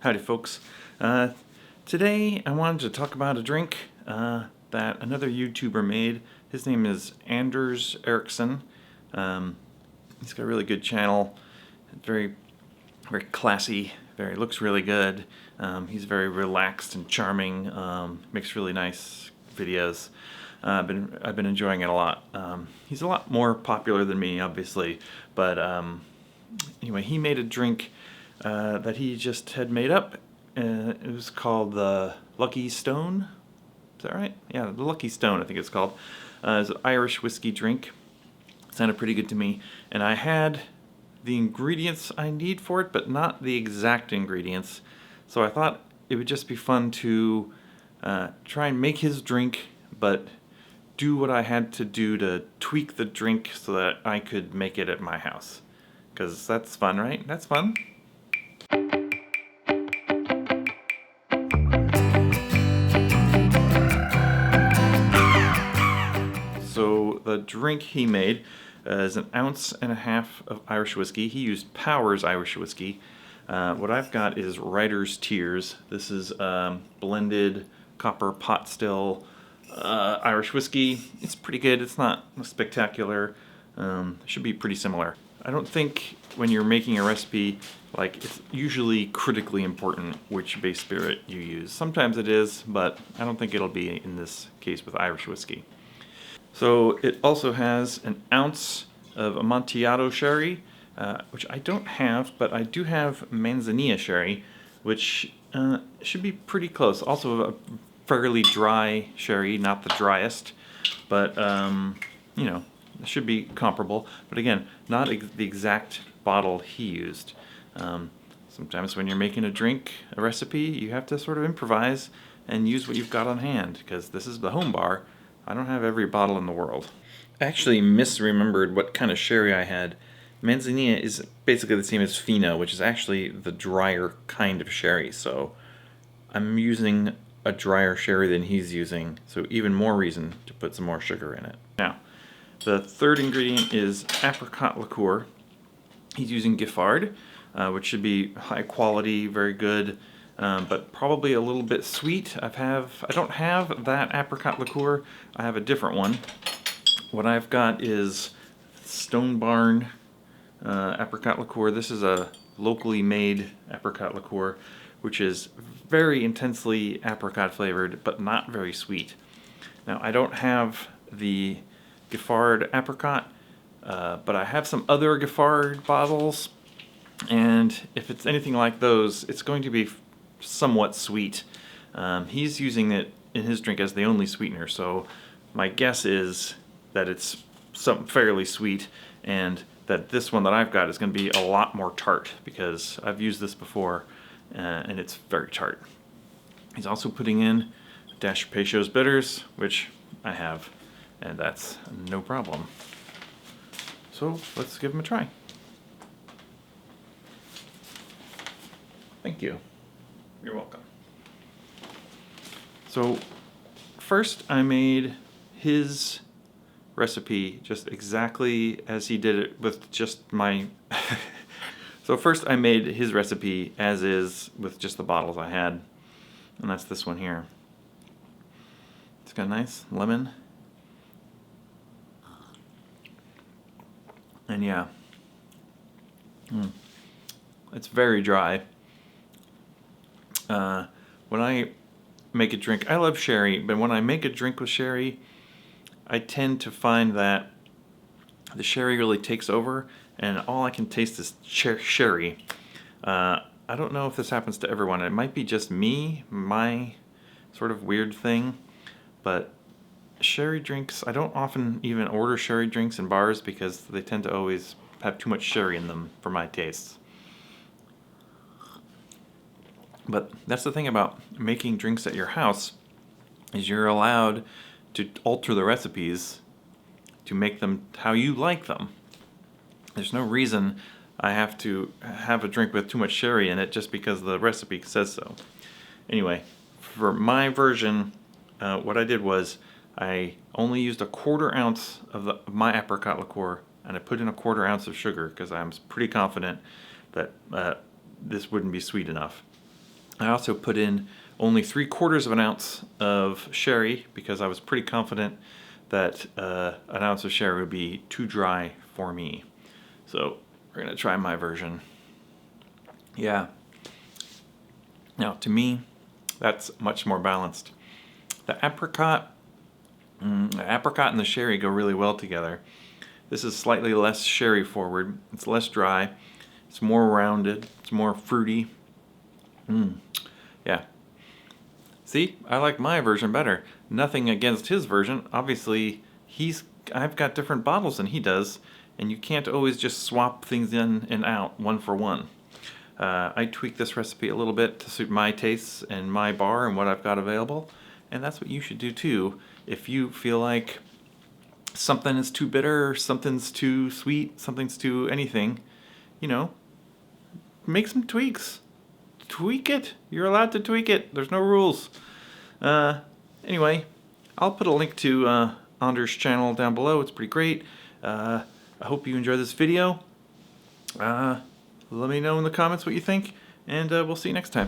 Howdy folks. Today I wanted to talk about a drink that another YouTuber made. His name is Anders Ericsson. He's got a really good channel, very classy, looks really good. He's very relaxed and charming, makes really nice videos. I've been enjoying it a lot. He's a lot more popular than me, obviously, but anyway, he made a drink that he just had made up. It was called the Lucky Stone. Is that right? Yeah, the Lucky Stone, I think it's called. It's an Irish whiskey drink. Sounded pretty good to me. And I had the ingredients I need for it, but not the exact ingredients. So I thought it would just be fun to try and make his drink, but do what I had to do to tweak the drink so that I could make it at my house. Because that's fun, right? That's fun. So the drink he made is 1.5 ounces of Irish whiskey. He used Powers Irish whiskey. What I've got is Writer's Tears. This is blended copper pot still Irish whiskey. It's pretty good. It's not spectacular. It should be pretty similar. I don't think when you're making a recipe, it's usually critically important which base spirit you use. Sometimes it is, but I don't think it'll be in this case with Irish whiskey. So it also has 1 ounce of Amontillado Sherry, which I don't have, but I do have Manzanilla Sherry, which should be pretty close. Also a fairly dry sherry, not the driest, but it should be comparable. But again, not the exact bottle he used. Sometimes when you're making a drink, a recipe, you have to sort of improvise and use what you've got on hand, because this is the home bar. I don't have every bottle in the world. I actually misremembered what kind of sherry I had. Manzanilla is basically the same as Fino, which is actually the drier kind of sherry. So I'm using a drier sherry than he's using, so even more reason to put some more sugar in it. Now, the third ingredient is apricot liqueur. He's using Giffard, which should be high quality, very good. But probably a little bit sweet. I don't have that apricot liqueur. I have a different one. What I've got is Stone Barn apricot liqueur. This is a locally made apricot liqueur, which is very intensely apricot flavored, but not very sweet. Now, I don't have the Giffard apricot, but I have some other Giffard bottles, and if it's anything like those, it's going to be somewhat sweet. He's using it in his drink as the only sweetener, so my guess is that it's something fairly sweet, and that this one that I've got is going to be a lot more tart, because I've used this before and it's very tart. He's also putting in a dash of Peychaud's bitters, which I have, and that's no problem. So let's give him a try. Thank you. You're welcome. So first I made his recipe just exactly as he did it with just my so first I made his recipe as is with just the bottles I had, and that's this one here. It's got a nice lemon, and yeah, it's very dry. When I make a drink, I love sherry, but when I make a drink with sherry, I tend to find that the sherry really takes over, and all I can taste is sherry. I don't know if this happens to everyone. It might be just me, my sort of weird thing, but sherry drinks, I don't often even order sherry drinks in bars because they tend to always have too much sherry in them for my tastes. But that's the thing about making drinks at your house, is you're allowed to alter the recipes to make them how you like them. There's no reason I have to have a drink with too much sherry in it just because the recipe says so. Anyway, for my version, what I did was I only used 1/4 ounce of my apricot liqueur, and I put in 1/4 ounce of sugar because I'm pretty confident that this wouldn't be sweet enough. I also put in only 3/4 of an ounce of sherry because I was pretty confident that an ounce of sherry would be too dry for me. So we're going to try my version. Yeah. Now, to me, that's much more balanced. The apricot and the sherry go really well together. This is slightly less sherry forward. It's less dry. It's more rounded. It's more fruity. Yeah. See, I like my version better. Nothing against his version. Obviously, I've got different bottles than he does, and you can't always just swap things in and out one for one. I tweak this recipe a little bit to suit my tastes and my bar and what I've got available, and that's what you should do too. If you feel like something is too bitter, something's too sweet, something's too anything, make some tweaks. Tweak it. You're allowed to tweak it. There's no rules. Anyway, I'll put a link to Anders' channel down below. It's pretty great. I hope you enjoyed this video. Let me know in the comments what you think, and we'll see you next time.